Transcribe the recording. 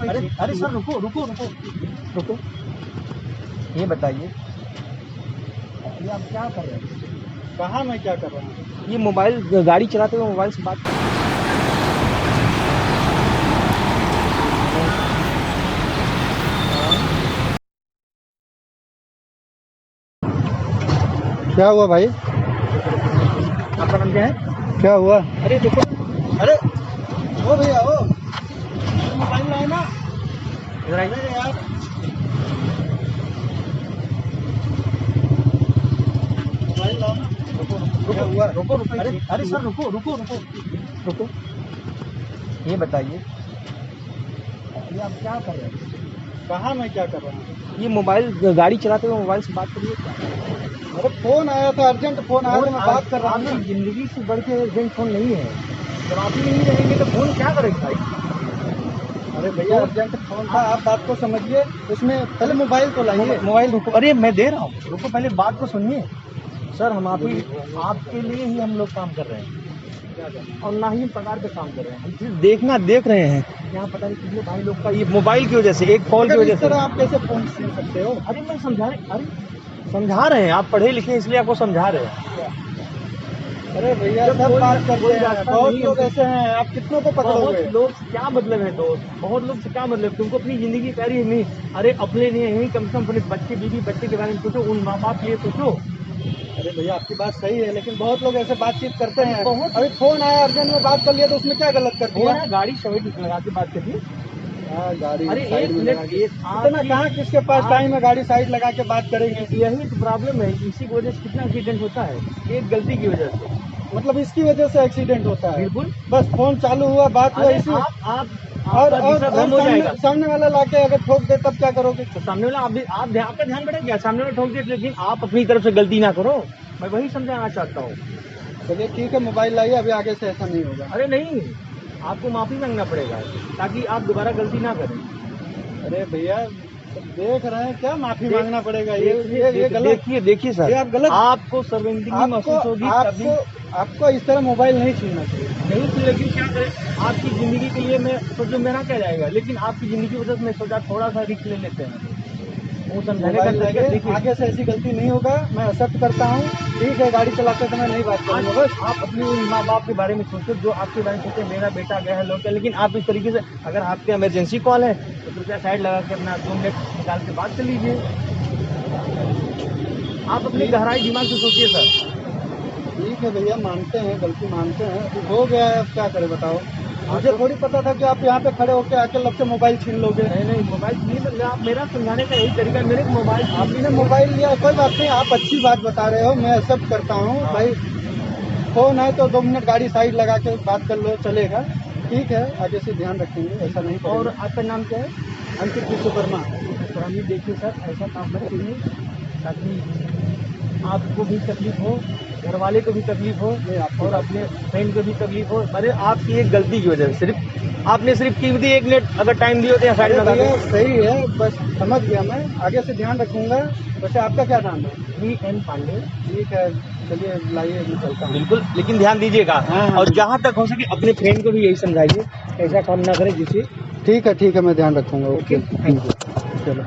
अरे अरे सर रुको रुको रुको रुको, ये बताइए ये आप क्या कर रहे हैं? कहाँ मैं क्या कर रहा हूँ? ये मोबाइल गाड़ी चलाते हुए मोबाइल से बात क्या हुआ भाई? आपका नाम क्या है? क्या हुआ? अरे देखो, अरे ओ भैया ओ, मोबाइल लाए ना इधर आइए। अरे यार, मोबाइल लाओ ना। क्या हुआ? रुको रुको, अरे अरे सर रुको रुको रुको रुको, ये बताइए ये आप क्या कर रहे हैं? कहाँ मैं क्या कर रहा हूँ? ये मोबाइल गाड़ी चलाते हुए मोबाइल से बात करिए क्या? अरे फोन आया था, अर्जेंट फोन आया था, मैं बात कर रहा हूँ ना। आपकी जिंदगी से बढ़ के अर्जेंट फोन नहीं है, जब आप ही नहीं रहेंगे तो फोन क्या करेगा भाई? अरे भैया अर्जेंट फोन था, आप बात को समझिए, उसमें पहले मोबाइल तो लाइए। मोबाइल रुको, अरे मैं दे रहा हूँ, रुको पहले बात को सुनिए। सर हम आपके लिए ही हम लोग काम कर रहे हैं और ना ही प्रकार के काम कर रहे हैं। हम सिर्फ देख रहे हैं यहाँ पता नहीं कितने भाई लोग का ये मोबाइल की वजह से, एक कॉल की वजह से। आप कैसे फोन छीन सकते हो? अरे मैं समझा रहे हैं, आप पढ़े लिखे इसलिए आपको समझा रहे हैं। अरे भैया जब सब कोई बात करते हैं, रास्ता बहुत नहीं लोग है। ऐसे हैं, आप कितनों को पकड़ोगे? बहुत लोग से क्या मतलब है दोस्त, बहुत लोग से क्या मतलब? तुमको अपनी जिंदगी प्यारी है नहीं? अरे अपने लिए यही कम से कम अपने बच्चे बीवी बच्चे के बारे में सोचो, उन माँ बाप के लिए सोचो। अरे भैया आपकी बात सही है, लेकिन बहुत लोग ऐसे बातचीत करते हैं। बहुत। अभी फोन आया अर्जेंट में बात कर लिया तो उसमें क्या गलत कर दिया? गाड़ी सवेट लगा के बात करिए। हाँ गाड़ी अरे साइड एक में लगा के। मिनट, इतना कहाँ किसके पास टाइम है गाड़ी साइड लगा के बात करेंगे? यही तो प्रॉब्लम है, इसी की वजह से कितना एक्सीडेंट होता है, एक गलती की वजह से। मतलब इसकी वजह से एक्सीडेंट होता है? बिल्कुल। बस फोन चालू हुआ, बात हुआ अरे इसी। आप और आपका दिशा भ्रम हो जाएगा। सामने वाला लाके अगर ठोक दे तब क्या करोगे? तो सामने वाला आपका ध्यान बढ़ेगा क्या? सामने वाला ठोक दे, लेकिन आप अपनी तरफ से गलती ना करो, मैं वही समझाना चाहता हूँ। चलिए ठीक है, मोबाइल लाइए, अभी आगे से ऐसा नहीं होगा। अरे नहीं, आपको माफी मांगना पड़ेगा ताकि आप दोबारा गलती ना करें। अरे भैया देख रहे हैं, क्या माफी मांगना पड़ेगा? ये गलत। देखिए सर, ये आप गलत। आपको शर्मिंदगी महसूस होगी तभी। आपको इस तरह मोबाइल नहीं छीनना चाहिए। नहीं थी, लेकिन क्या करें, आपकी जिंदगी के लिए मैं सोचो मेरा क्या जाएगा, लेकिन आपकी जिंदगी की वजह से मैं सोचा थोड़ा सा रिस्क ले लेते हैं। वो समझाने का मोबाइल तरीका लाइए, देखिए। आगे से ऐसी गलती नहीं होगा, मैं एक्सेप्ट करता हूँ। ठीक है, गाड़ी चलाते समय नहीं बात करूँगा। बस आप अपनी उन माँ बाप के बारे में सोचो जो आपके बारे में सोचे, मेरा बेटा गया है लोग, लेकिन आप इस तरीके से, अगर आपके इमरजेंसी कॉल है तो कृपया साइड लगा के अपना 2 मिनट निकाल के बात कर लीजिए। आप अपनी गहराई दिमाग से सोचिए सर। ठीक है भैया, मानते हैं, गलती मानते हैं, अभी हो गया है, अब क्या करें बताओ? मुझे थोड़ी पता था कि आप यहाँ पे खड़े होकर आके लग से मोबाइल छीन लोगे। नहीं मोबाइल नहीं, आप मेरा समझाने का यही तरीका है, मेरे मोबाइल आपने मोबाइल लिया, कोई बात नहीं, आप अच्छी बात बता रहे हो, मैं एक्सेप्ट करता हूँ। भाई फोन है तो 2 मिनट गाड़ी साइड लगा के बात कर लो, चलेगा। ठीक है, आगे से ध्यान रखेंगे, ऐसा नहीं करेंगे। और आपका नाम क्या है? अंकित विश्वकर्मा। तो देखिए सर, ऐसा काम मत करिए ताकि आपको भी तकलीफ हो, घर वाले को भी तकलीफ हो और अपने फ्रेंड को भी तकलीफ हो। अरे आपकी एक गलती की वजह से आपने सिर्फ कीमती 1 मिनट अगर टाइम दिए होते हैं साइड लगा भैया सही है, बस समझ गया मैं, आगे से ध्यान रखूंगा। वैसे आपका क्या नाम है? VN पांडे। ठीक है, चलिए लाइए, मैं चलता हूँ। बिल्कुल, लेकिन ध्यान दीजिएगा। हाँ। और जहाँ तक हो सके अपने फ्रेंड को भी यही समझाइए, ऐसा काम ना करें जिससे। ठीक है, मैं ध्यान रखूंगा। Okay, thank you. चलो।